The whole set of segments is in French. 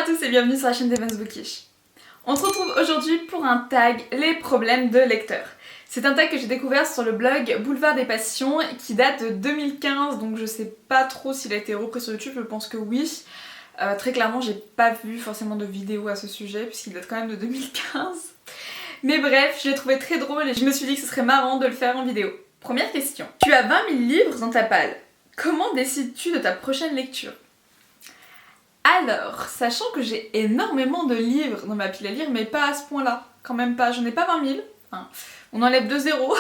tous et bienvenue sur la chaîne d'Evans Bookish. On se retrouve aujourd'hui pour un tag les problèmes de lecteurs. C'est un tag que j'ai découvert sur le blog Boulevard des Passions qui date de 2015, donc je sais pas trop s'il a été repris sur YouTube, je pense que oui. Très clairement j'ai pas vu forcément de vidéo à ce sujet puisqu'il date quand même de 2015. Mais bref, je l'ai trouvé très drôle et je me suis dit que ce serait marrant de le faire en vidéo. Première question. Tu as 20 000 livres dans ta palle. Comment décides-tu de ta prochaine lecture ? Alors, sachant que j'ai énormément de livres dans ma pile à lire, mais pas à ce point-là, quand même pas, j'en ai pas 20 000, hein. On enlève 2 zéros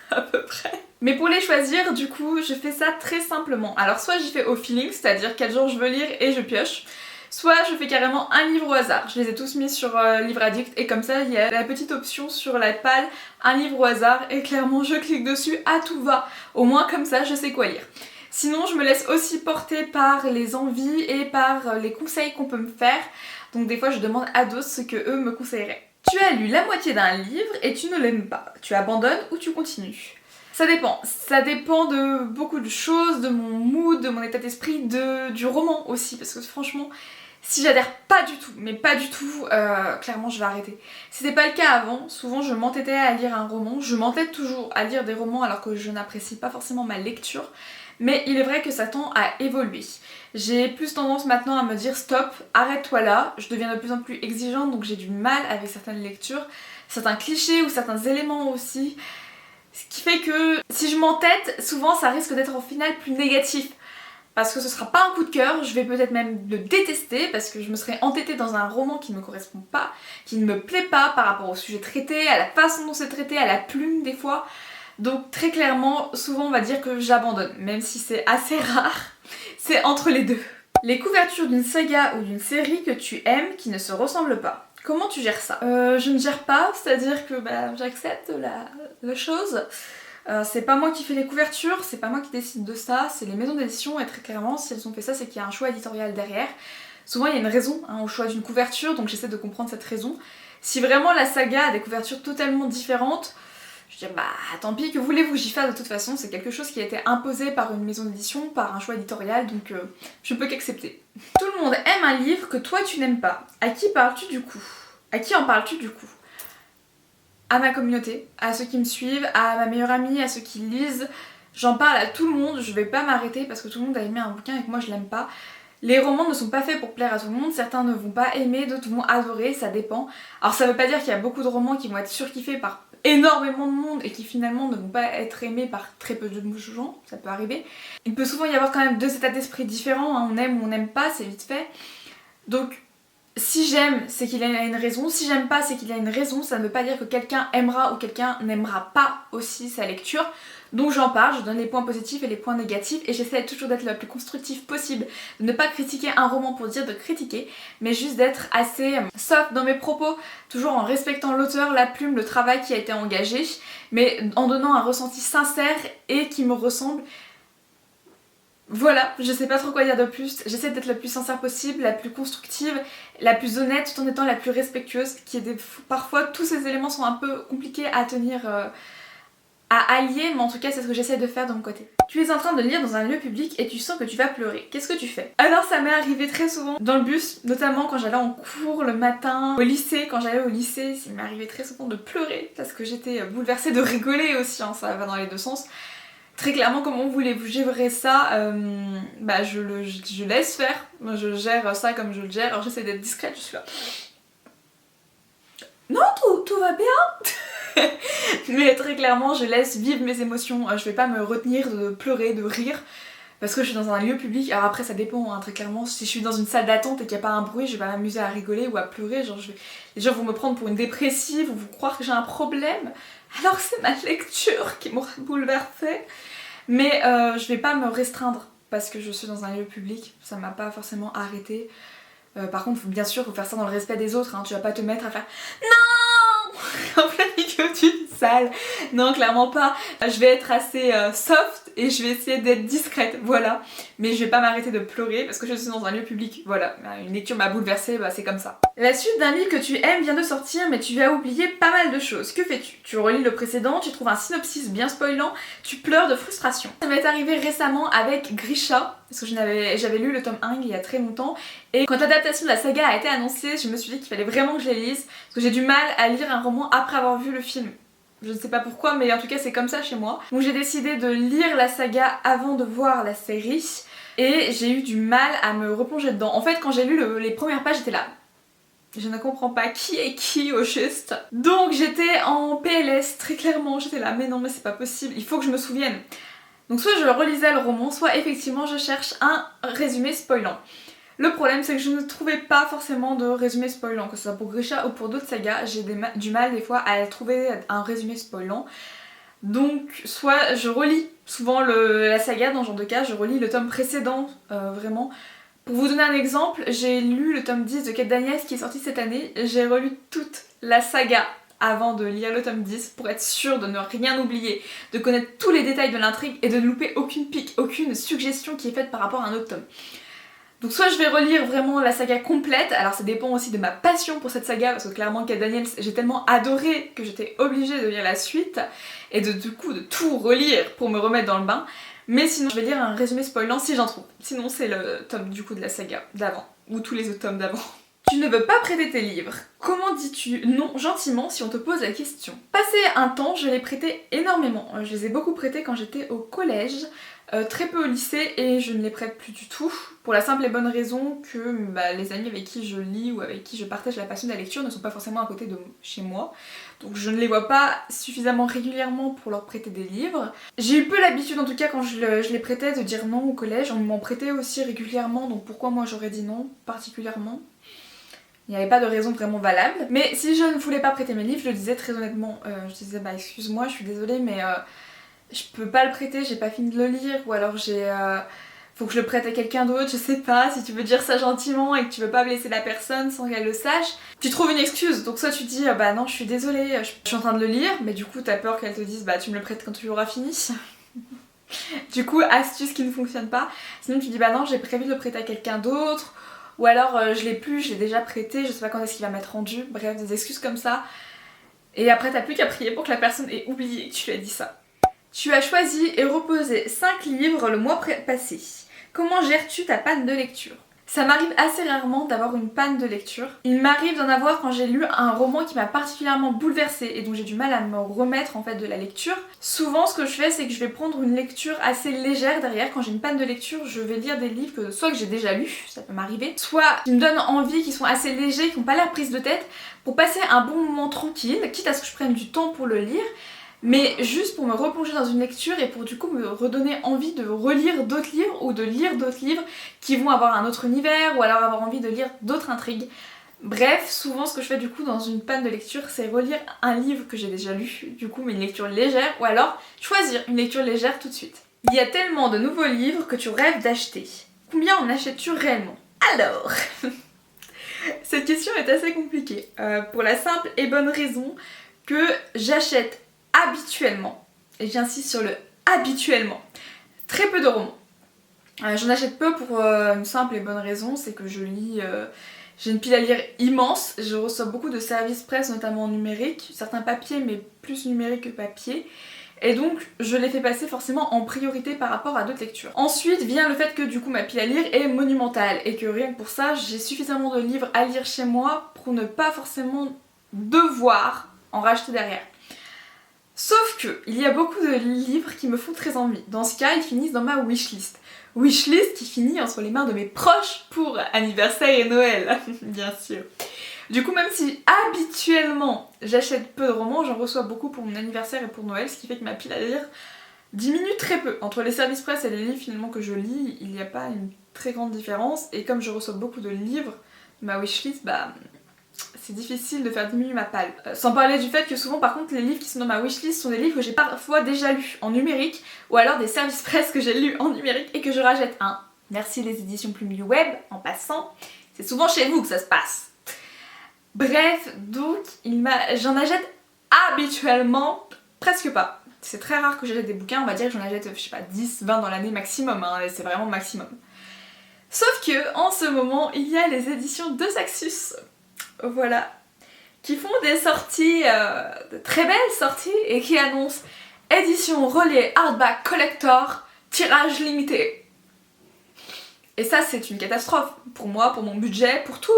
à peu près. Mais pour les choisir, du coup, je fais ça très simplement. Alors soit j'y fais au feeling, c'est-à-dire quel jour je veux lire et je pioche, soit je fais carrément un livre au hasard. Je les ai tous mis sur Livre Addict et comme ça il y a la petite option sur la palle, un livre au hasard et clairement je clique dessus à tout va. Au moins comme ça je sais quoi lire. Sinon je me laisse aussi porter par les envies et par les conseils qu'on peut me faire. Donc des fois je demande à d'autres ce que eux me conseilleraient. Tu as lu la moitié d'un livre et tu ne l'aimes pas. Tu abandonnes ou tu continues ? Ça dépend de beaucoup de choses, de mon mood, de mon état d'esprit, du roman aussi. Parce que franchement, si j'adhère pas du tout, mais pas du tout, clairement je vais arrêter. C'était pas le cas avant, souvent je m'entêtais à lire un roman, je m'entête toujours à lire des romans alors que je n'apprécie pas forcément ma lecture. Mais il est vrai que ça tend à évoluer. J'ai plus tendance maintenant à me dire stop, arrête-toi là, je deviens de plus en plus exigeante donc j'ai du mal avec certaines lectures, certains clichés ou certains éléments aussi. Ce qui fait que si je m'entête, souvent ça risque d'être au final plus négatif. Parce que ce sera pas un coup de cœur, je vais peut-être même le détester parce que je me serais entêtée dans un roman qui ne me correspond pas, qui ne me plaît pas par rapport au sujet traité, à la façon dont c'est traité, à la plume des fois. Donc très clairement, souvent on va dire que j'abandonne, même si c'est assez rare, c'est entre les deux. Les couvertures d'une saga ou d'une série que tu aimes qui ne se ressemblent pas. Comment tu gères ça ? Je ne gère pas, c'est-à-dire que j'accepte la chose. C'est pas moi qui fais les couvertures, c'est pas moi qui décide de ça, c'est les maisons d'édition et très clairement si elles ont fait ça c'est qu'il y a un choix éditorial derrière. Souvent il y a une raison au choix d'une couverture donc j'essaie de comprendre cette raison. Si vraiment la saga a des couvertures totalement différentes, je dis bah tant pis, que voulez-vous que j'y fasse de toute façon, c'est quelque chose qui a été imposé par une maison d'édition, par un choix éditorial donc je peux qu'accepter. Tout le monde aime un livre que toi tu n'aimes pas. À qui parles-tu du coup ? À qui en parles-tu du coup ? À ma communauté, à ceux qui me suivent, à ma meilleure amie, à ceux qui lisent. J'en parle à tout le monde, je vais pas m'arrêter parce que tout le monde a aimé un bouquin et que moi je l'aime pas. Les romans ne sont pas faits pour plaire à tout le monde, certains ne vont pas aimer, d'autres vont adorer, ça dépend. Alors ça veut pas dire qu'il y a beaucoup de romans qui vont être surkiffés par énormément de monde et qui finalement ne vont pas être aimés par très peu de gens, ça peut arriver. Il peut souvent y avoir quand même deux états d'esprit différents, hein. On aime ou on n'aime pas, c'est vite fait. Donc si j'aime, c'est qu'il y a une raison, si j'aime pas, c'est qu'il y a une raison, ça ne veut pas dire que quelqu'un aimera ou quelqu'un n'aimera pas aussi sa lecture. Donc j'en parle, je donne les points positifs et les points négatifs et j'essaie toujours d'être le plus constructif possible, de ne pas critiquer un roman pour dire de critiquer, mais juste d'être assez soft dans mes propos, toujours en respectant l'auteur, la plume, le travail qui a été engagé, mais en donnant un ressenti sincère et qui me ressemble. Voilà, je sais pas trop quoi dire de plus, j'essaie d'être la plus sincère possible, la plus constructive, la plus honnête tout en étant la plus respectueuse, parfois tous ces éléments sont un peu compliqués à tenir, à allier, mais en tout cas c'est ce que j'essaie de faire de mon côté. Tu es en train de lire dans un lieu public et tu sens que tu vas pleurer, qu'est-ce que tu fais ? Alors ça m'est arrivé très souvent dans le bus, notamment quand j'allais en cours le matin, au lycée, quand j'allais au lycée, il m'est arrivé très souvent de pleurer parce que j'étais bouleversée, de rigoler aussi, hein, ça va dans les deux sens. Très clairement, comment voulez-vous gérer ça ? Je laisse faire, je gère ça comme je le gère, alors j'essaie d'être discrète, je suis là. Non, tout va bien. Mais très clairement, je laisse vivre mes émotions, je vais pas me retenir de pleurer, de rire, parce que je suis dans un lieu public, alors après ça dépend, hein, très clairement, si je suis dans une salle d'attente et qu'il n'y a pas un bruit, je vais pas m'amuser à rigoler ou à pleurer, les gens vont me prendre pour une dépressive ou vont croire que j'ai un problème, alors que c'est ma lecture qui m'aura bouleversée. Mais je vais pas me restreindre parce que je suis dans un lieu public, ça m'a pas forcément arrêtée. Par contre, bien sûr, faut faire ça dans le respect des autres, hein. Tu vas pas te mettre à faire NON en plein milieu d'une sale. Non, clairement pas. Je vais être assez soft et je vais essayer d'être discrète, voilà. Mais je vais pas m'arrêter de pleurer parce que je suis dans un lieu public, voilà. Une lecture m'a bouleversée, bah c'est comme ça. La suite d'un livre que tu aimes vient de sortir mais tu as oublié pas mal de choses. Que fais-tu? Tu relis le précédent, tu trouves un synopsis bien spoilant, tu pleures de frustration. Ça m'est arrivé récemment avec Grisha, parce que j'avais lu le tome 1 il y a très longtemps, et quand l'adaptation de la saga a été annoncée, je me suis dit qu'il fallait vraiment que je les lise, parce que j'ai du mal à lire un roman après avoir vu le film. Je ne sais pas pourquoi, mais en tout cas c'est comme ça chez moi. Donc j'ai décidé de lire la saga avant de voir la série, et j'ai eu du mal à me replonger dedans. En fait, quand j'ai lu les premières pages, j'étais là. Je ne comprends pas qui est qui au juste. Donc j'étais en PLS, très clairement, j'étais là, mais non mais c'est pas possible, il faut que je me souvienne. Donc soit je relisais le roman, soit effectivement je cherche un résumé spoilant. Le problème c'est que je ne trouvais pas forcément de résumé spoilant, que ce soit pour Grisha ou pour d'autres sagas, j'ai du mal des fois à trouver un résumé spoilant. Donc soit je relis souvent la saga dans ce genre de cas, je relis le tome précédent vraiment. Pour vous donner un exemple, j'ai lu le tome 10 de Kate Daniels qui est sorti cette année, j'ai relu toute la saga avant de lire le tome 10 pour être sûre de ne rien oublier, de connaître tous les détails de l'intrigue et de ne louper aucune pique, aucune suggestion qui est faite par rapport à un autre tome. Donc soit je vais relire vraiment la saga complète, alors ça dépend aussi de ma passion pour cette saga parce que clairement Kate Daniels j'ai tellement adoré que j'étais obligée de lire la suite et du coup de tout relire pour me remettre dans le bain. Mais sinon je vais lire un résumé spoilant si j'en trouve. Sinon c'est le tome du coup de la saga d'avant, ou tous les autres tomes d'avant. Tu ne veux pas prêter tes livres. Comment dis-tu non gentiment si on te pose la question? Passé un temps, je les prêtais énormément. Je les ai beaucoup prêtés quand j'étais au collège, très peu au lycée et je ne les prête plus du tout. Pour la simple et bonne raison que les amis avec qui je lis ou avec qui je partage la passion de la lecture ne sont pas forcément à côté de chez moi. Donc je ne les vois pas suffisamment régulièrement pour leur prêter des livres. J'ai eu peu l'habitude en tout cas quand je les prêtais de dire non au collège. On m'en prêtait aussi régulièrement donc pourquoi moi j'aurais dit non particulièrement? Il n'y avait pas de raison vraiment valable. Mais si je ne voulais pas prêter mes livres, je le disais très honnêtement. Je disais bah excuse-moi, je suis désolée mais je peux pas le prêter, j'ai pas fini de le lire. Ou alors faut que je le prête à quelqu'un d'autre, je sais pas, si tu veux dire ça gentiment et que tu veux pas blesser la personne sans qu'elle le sache. Tu trouves une excuse, donc soit tu dis bah non je suis désolée, je suis en train de le lire, mais du coup t'as peur qu'elle te dise bah tu me le prêtes quand tu l'auras fini. Du coup astuce qui ne fonctionne pas. Sinon tu dis bah non j'ai prévu de le prêter à quelqu'un d'autre. Ou alors je l'ai plus, je l'ai déjà prêté, je sais pas quand est-ce qu'il va m'être rendu, bref des excuses comme ça. Et après t'as plus qu'à prier pour que la personne ait oublié que tu lui as dit ça. Tu as choisi et reposé 5 livres le mois passé. Comment gères-tu ta panne de lecture? Ça m'arrive assez rarement d'avoir une panne de lecture. Il m'arrive d'en avoir quand j'ai lu un roman qui m'a particulièrement bouleversée et dont j'ai du mal à me remettre en fait de la lecture. Souvent ce que je fais c'est que je vais prendre une lecture assez légère derrière. Quand j'ai une panne de lecture je vais lire des livres que soit que j'ai déjà lus, ça peut m'arriver, soit qui me donnent envie, qui sont assez légers, qui n'ont pas l'air prise de tête pour passer un bon moment tranquille, quitte à ce que je prenne du temps pour le lire. Mais juste pour me replonger dans une lecture et pour du coup me redonner envie de relire d'autres livres ou de lire d'autres livres qui vont avoir un autre univers ou alors avoir envie de lire d'autres intrigues. Bref, souvent ce que je fais du coup dans une panne de lecture c'est relire un livre que j'ai déjà lu, du coup mais une lecture légère ou alors choisir une lecture légère tout de suite. Il y a tellement de nouveaux livres que tu rêves d'acheter. Combien en achètes-tu réellement? Alors, cette question est assez compliquée pour la simple et bonne raison que j'achète habituellement, et j'insiste sur le habituellement, très peu de romans. J'en achète peu pour une simple et bonne raison, c'est que je lis, j'ai une pile à lire immense, je reçois beaucoup de services presse notamment numériques, certains papiers mais plus numériques que papier, et donc je les fais passer forcément en priorité par rapport à d'autres lectures. Ensuite vient le fait que du coup ma pile à lire est monumentale et que rien que pour ça j'ai suffisamment de livres à lire chez moi pour ne pas forcément devoir en racheter derrière. Sauf que il y a beaucoup de livres qui me font très envie. Dans ce cas, ils finissent dans ma wishlist. Wishlist qui finit entre les mains de mes proches pour anniversaire et Noël, bien sûr. Du coup, même si habituellement j'achète peu de romans, j'en reçois beaucoup pour mon anniversaire et pour Noël, ce qui fait que ma pile à lire diminue très peu. Entre les services presse et les livres finalement que je lis, il n'y a pas une très grande différence. Et comme je reçois beaucoup de livres, ma wishlist, c'est difficile de faire diminuer ma palle. Sans parler du fait que souvent par contre les livres qui sont dans ma wishlist sont des livres que j'ai parfois déjà lus en numérique ou alors des services presse que j'ai lus en numérique et que je rachète un. Merci les éditions Plume Web, en passant, c'est souvent chez vous que ça se passe. Bref, donc j'en achète habituellement, presque pas. C'est très rare que j'achète des bouquins, on va dire que j'en achète, je sais pas, 10, 20 dans l'année maximum, hein, c'est vraiment maximum. Sauf que, en ce moment, il y a les éditions de Saxus, voilà, qui font des sorties, de très belles sorties, et qui annoncent édition relais hardback collector, tirage limité. Et ça, c'est une catastrophe, pour moi, pour mon budget, pour tout,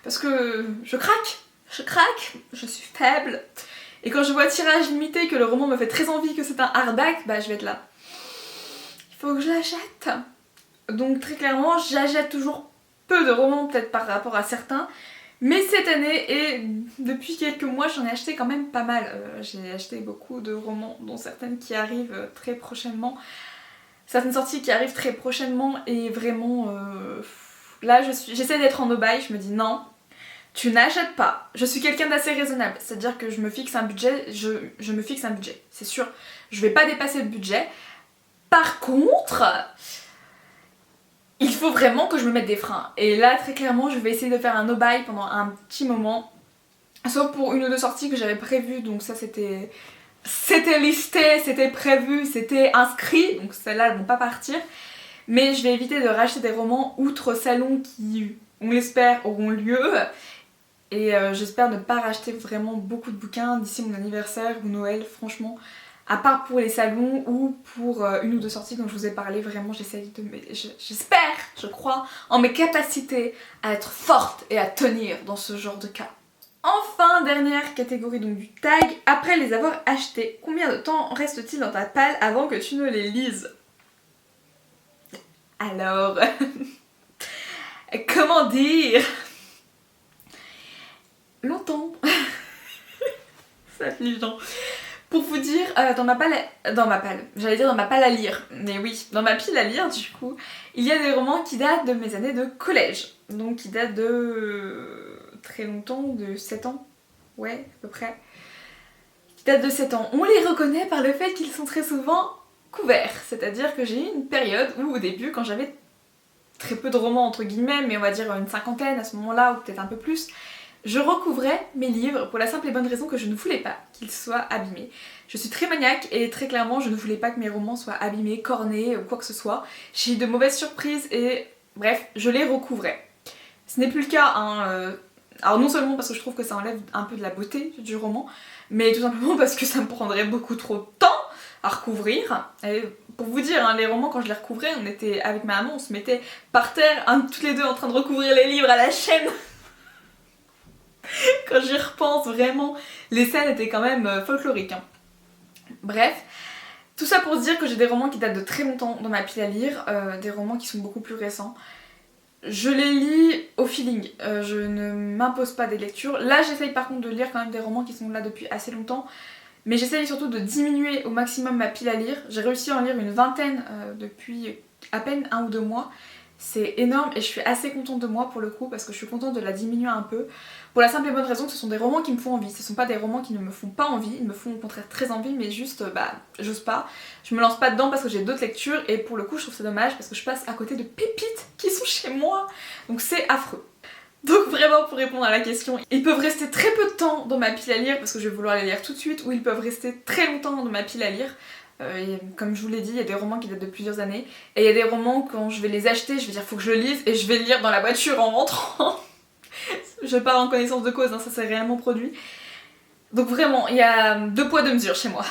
parce que je craque, je suis faible. Et quand je vois tirage limité, que le roman me fait très envie, que c'est un hardback, bah je vais être là. Il faut que je l'achète. Donc très clairement, j'achète toujours peu de romans, peut-être par rapport à certains. Mais cette année, et depuis quelques mois, j'en ai acheté quand même pas mal. J'ai acheté beaucoup de romans, dont certaines qui arrivent très prochainement. Certaines sorties qui arrivent très prochainement, et vraiment... là, j'essaie d'être en no-buy, je me dis non. Tu n'achètes pas. Je suis quelqu'un d'assez raisonnable, c'est-à-dire que je me fixe un budget, je me fixe un budget, c'est sûr. Je vais pas dépasser le budget. Par contre, il faut vraiment que je me mette des freins. Et là, très clairement, je vais essayer de faire un no-buy pendant un petit moment. Sauf pour une ou deux sorties que j'avais prévues, donc ça c'était listé, c'était prévu, c'était inscrit, donc celles-là elles vont pas partir. Mais je vais éviter de racheter des romans outre salons qui, on l'espère, auront lieu. Et j'espère ne pas racheter vraiment beaucoup de bouquins d'ici mon anniversaire ou Noël, franchement. À part pour les salons ou pour une ou deux sorties dont je vous ai parlé, vraiment j'essaye de... J'espère, je crois, en mes capacités à être forte et à tenir dans ce genre de cas. Enfin, dernière catégorie donc du tag, après les avoir achetés, combien de temps reste-t-il dans ta palle avant que tu ne les lises? Alors... comment dire? Longtemps. C'est affligeant. Pour vous dire, dans ma palle, j'allais dire dans ma palle à lire, mais oui, dans ma pile à lire du coup, il y a des romans qui datent de mes années de collège, donc qui datent de très longtemps, de 7 ans, ouais, à peu près, qui datent de 7 ans. On les reconnaît par le fait qu'ils sont très souvent couverts, c'est-à-dire que j'ai eu une période où au début, quand j'avais très peu de romans entre guillemets, mais on va dire une cinquantaine à ce moment-là, ou peut-être un peu plus, je recouvrais mes livres pour la simple et bonne raison que je ne voulais pas qu'ils soient abîmés. Je suis très maniaque et très clairement je ne voulais pas que mes romans soient abîmés, cornés ou quoi que ce soit. J'ai eu de mauvaises surprises et bref, je les recouvrais. Ce n'est plus le cas, hein, alors non seulement parce que je trouve que ça enlève un peu de la beauté du roman, mais tout simplement parce que ça me prendrait beaucoup trop de temps à recouvrir. Et pour vous dire, hein, les romans quand je les recouvrais, on était avec ma maman, on se mettait par terre, toutes les deux en train de recouvrir les livres à la chaîne. Quand j'y repense, vraiment, les scènes étaient quand même folkloriques. Hein. Bref, tout ça pour se dire que j'ai des romans qui datent de très longtemps dans ma pile à lire, des romans qui sont beaucoup plus récents. Je les lis au feeling, je ne m'impose pas des lectures. Là, j'essaye par contre de lire quand même des romans qui sont là depuis assez longtemps, mais j'essaye surtout de diminuer au maximum ma pile à lire. J'ai réussi à en lire une vingtaine depuis à peine 1 ou 2 mois. C'est énorme et je suis assez contente de moi pour le coup parce que je suis contente de la diminuer un peu pour la simple et bonne raison que ce sont des romans qui me font envie, ce sont pas des romans qui ne me font pas envie, ils me font au contraire très envie mais juste j'ose pas, je me lance pas dedans parce que j'ai d'autres lectures et pour le coup je trouve ça dommage parce que je passe à côté de pépites qui sont chez moi donc c'est affreux. Donc vraiment pour répondre à la question, ils peuvent rester très peu de temps dans ma pile à lire parce que je vais vouloir les lire tout de suite ou ils peuvent rester très longtemps dans ma pile à lire. Comme je vous l'ai dit, il y a des romans qui datent de plusieurs années et il y a des romans quand je vais les acheter, je vais dire faut que je le lise et je vais le lire dans la voiture en rentrant. Je pars en connaissance de cause, hein, ça s'est réellement produit. Donc vraiment, il y a 2 poids 2 mesures chez moi.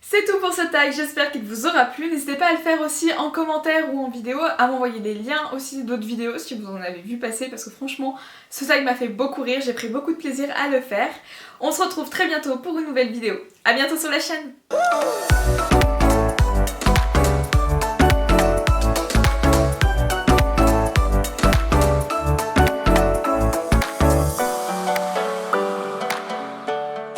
C'est tout pour ce tag, j'espère qu'il vous aura plu. N'hésitez pas à le faire aussi en commentaire ou en vidéo, à m'envoyer des liens aussi d'autres vidéos si vous en avez vu passer parce que franchement, ce tag m'a fait beaucoup rire, j'ai pris beaucoup de plaisir à le faire. On se retrouve très bientôt pour une nouvelle vidéo. A bientôt sur la chaîne.